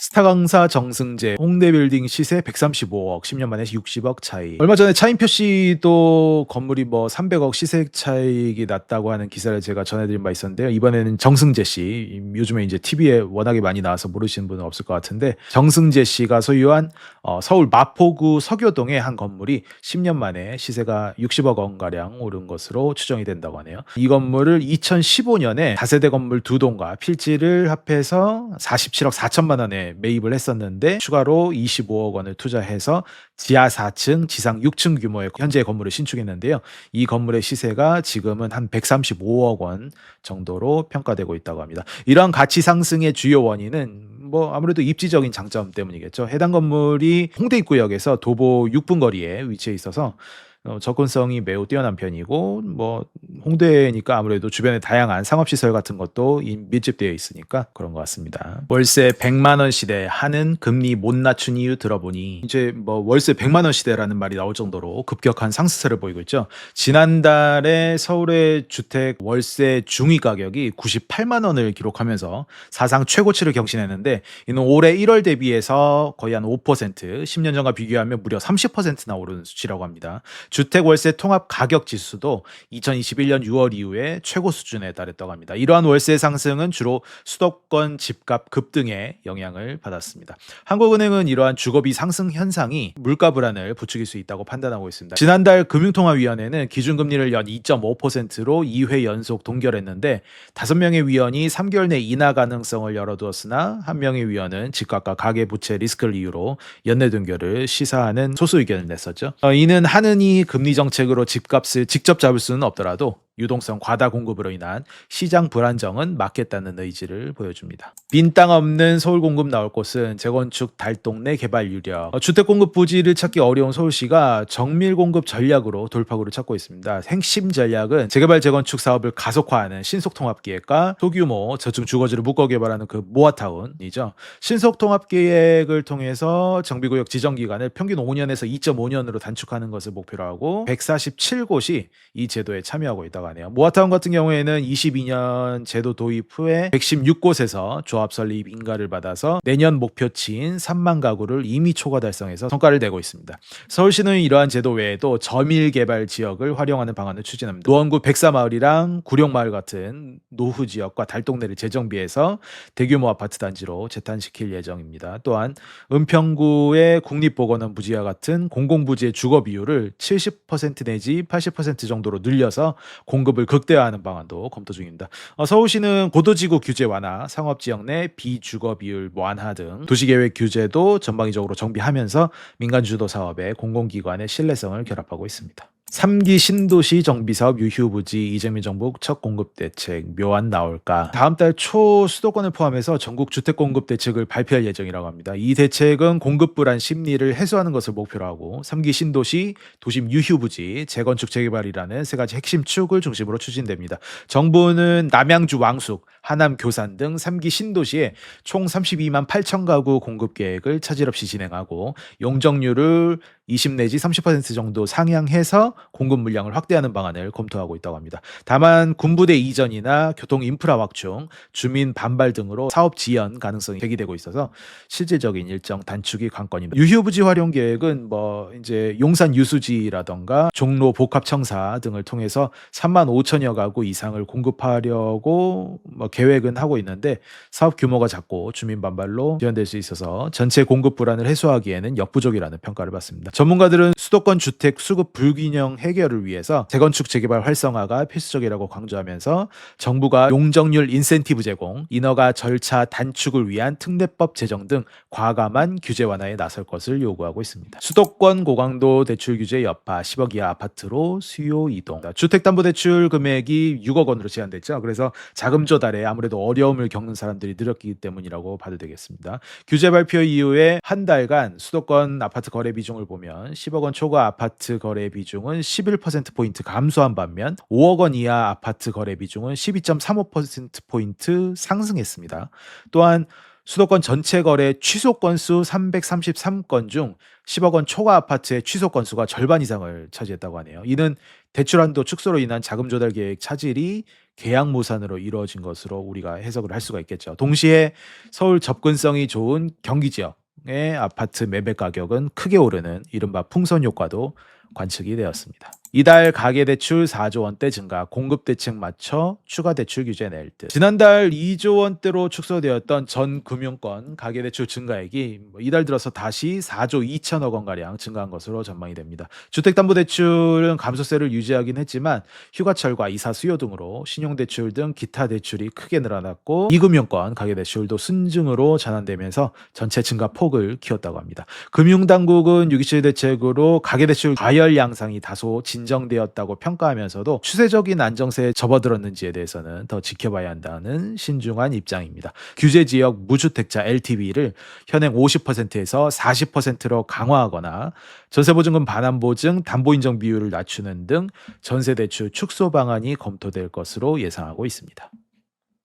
스타강사 정승재 홍대 빌딩 시세 135억, 10년 만에 60억 차이. 얼마 전에 차인표 씨도 건물이 뭐 300억 시세 차익이 났다고 하는 기사를 제가 전해드린 바 있었는데요. 이번에는 정승재 씨, 요즘에 이제 TV에 워낙에 많이 나와서 모르시는 분은 없을 것 같은데, 정승재 씨가 소유한 서울 마포구 서교동의 한 건물이 10년 만에 시세가 60억 원가량 오른 것으로 추정이 된다고 하네요. 이 건물을 2015년에 다세대 건물 2동과 필지를 합해서 47억 4천만 원에 매입을 했었는데, 추가로 25억 원을 투자해서 지하 4층, 지상 6층 규모의 현재 건물을 신축했는데요. 이 건물의 시세가 지금은 한 135억 원 정도로 평가되고 있다고 합니다. 이런 가치 상승의 주요 원인은 뭐 아무래도 입지적인 장점 때문이겠죠. 해당 건물이 홍대 입구역에서 도보 6분 거리에 위치해 있어서 접근성이 매우 뛰어난 편이고, 뭐 홍대니까 아무래도 주변에 다양한 상업시설 같은 것도 밀집되어 있으니까 그런 것 같습니다. 월세 100만 원 시대, 하는 금리 못 낮춘 이유 들어보니 이제 뭐 월세 100만 원 시대라는 말이 나올 정도로 급격한 상승세를 보이고 있죠. 지난달에 서울의 주택 월세 중위 가격이 98만 원을 기록하면서 사상 최고치를 경신했는데, 이는 올해 1월 대비해서 거의 한 5%, 10년 전과 비교하면 무려 30%나 오른 수치라고 합니다. 주택 월세 통합 가격 지수도 2021년 6월 이후에 최고 수준에 달했다고 합니다. 이러한 월세 상승은 주로 수도권 집값 급등에 영향을 받았습니다. 한국은행은 이러한 주거비 상승 현상이 물가 불안을 부추길 수 있다고 판단하고 있습니다. 지난달 금융통화위원회는 기준금리를 연 2.5%로 2회 연속 동결했는데, 5명의 위원이 3개월 내 인하 가능성을 열어두었으나, 1명의 위원은 집값과 가계부채 리스크를 이유로 연내 동결을 시사하는 소수 의견을 냈었죠. 이는 하느니 금리 정책으로 집값을 직접 잡을 수는 없더라도 유동성 과다 공급으로 인한 시장 불안정은 막겠다는 의지를 보여줍니다. 빈 땅 없는 서울 공급 나올 곳은 재건축 달동네 개발 유력. 주택 공급 부지를 찾기 어려운 서울시가 정밀 공급 전략으로 돌파구를 찾고 있습니다. 핵심 전략은 재개발 재건축 사업을 가속화하는 신속통합기획과 소규모 저층 주거지를 묶어 개발하는 그 모아타운이죠. 신속통합기획을 통해서 정비구역 지정기간을 평균 5년에서 2.5년으로 단축하는 것을 목표로 하고 147곳이 이 제도에 참여하고 있다고 하네요. 모아타운 같은 경우에는 22년 제도 도입 후에 116곳에서 조합 설립 인가를 받아서 내년 목표치인 3만 가구를 이미 초과 달성해서 성과를 내고 있습니다. 서울시는 이러한 제도 외에도 저밀 개발 지역을 활용하는 방안을 추진합니다. 노원구 백사마을이랑 구룡마을 같은 노후 지역과 달동네를 재정비해서 대규모 아파트 단지로 재탄시킬 예정입니다. 또한 은평구의 국립보건원 부지와 같은 공공부지의 주거 비율을 70% 내지 80% 정도로 늘려서 공급을 극대화하는 방안도 검토 중입니다. 서울시는 고도지구 규제 완화, 상업지역 내 비주거 비율 완화 등 도시계획 규제도 전방위적으로 정비하면서 민간주도 사업에 공공기관의 신뢰성을 결합하고 있습니다. 3기 신도시 정비사업 유휴부지, 이재명 정부 첫 공급 대책 묘안 나올까? 다음 달 초 수도권을 포함해서 전국 주택 공급 대책을 발표할 예정이라고 합니다. 이 대책은 공급 불안 심리를 해소하는 것을 목표로 하고 3기 신도시, 도심 유휴부지, 재건축 재개발이라는 세 가지 핵심 축을 중심으로 추진됩니다. 정부는 남양주 왕숙, 하남 교산 등 3기 신도시에 총 32만 8천 가구 공급 계획을 차질 없이 진행하고 용적률을 20 내지 30% 정도 상향해서 공급 물량을 확대하는 방안을 검토하고 있다고 합니다. 다만 군부대 이전이나 교통 인프라 확충, 주민 반발 등으로 사업 지연 가능성이 제기되고 있어서 실질적인 일정 단축이 관건입니다. 유휴부지 활용 계획은 뭐 이제 용산 유수지라던가 종로 복합청사 등을 통해서 3만 5천여 가구 이상을 공급하려고 계획은 하고 있는데, 사업 규모가 작고 주민 반발로 지연될 수 있어서 전체 공급 불안을 해소하기에는 역부족이라는 평가를 받습니다. 전문가들은 수도권 주택 수급 불균형 해결을 위해서 재건축 재개발 활성화가 필수적이라고 강조하면서 정부가 용적률 인센티브 제공, 인허가 절차 단축을 위한 특례법 제정 등 과감한 규제 완화에 나설 것을 요구하고 있습니다. 수도권 고강도 대출 규제 여파, 10억 이하 아파트로 수요 이동. 주택담보대출 금액이 6억 원으로 제한됐죠. 그래서 자금 조달에 아무래도 어려움을 겪는 사람들이 늘었기 때문이라고 봐도 되겠습니다. 규제 발표 이후에 한 달간 수도권 아파트 거래 비중을 보면 10억 원 초과 아파트 거래 비중은 11%포인트 감소한 반면 5억 원 이하 아파트 거래 비중은 12.35%포인트 상승했습니다. 또한 수도권 전체 거래 취소 건수 333건 중 10억 원 초과 아파트의 취소 건수가 절반 이상을 차지했다고 하네요. 이는 대출 한도 축소로 인한 자금 조달 계획 차질이 계약 무산으로 이루어진 것으로 우리가 해석을 할 수가 있겠죠. 동시에 서울 접근성이 좋은 경기 지역의 아파트 매매 가격은 크게 오르는 이른바 풍선 효과도 관측이 되었습니다. 이달 가계대출 4조 원대 증가, 공급 대책 맞춰 추가 대출 규제 낼 듯. 지난달 2조 원대로 축소되었던 전 금융권 가계대출 증가액이 이달 들어서 다시 4조 2천억 원가량 증가한 것으로 전망이 됩니다. 주택담보대출은 감소세를 유지하긴 했지만 휴가철과 이사 수요 등으로 신용대출 등 기타 대출이 크게 늘어났고 이금융권 가계대출도 순증으로 전환되면서 전체 증가 폭을 키웠다고 합니다. 금융당국은 6.27 대책으로 가계대출 과열 양상이 다소 진정되었다고 평가하면서도 추세적인 안정세에 접어들었는지에 대해서는 더 지켜봐야 한다는 신중한 입장입니다. 규제지역 무주택자 LTV를 현행 50%에서 40%로 강화하거나 전세보증금 반환보증 담보인정 비율을 낮추는 등 전세대출 축소 방안이 검토될 것으로 예상하고 있습니다.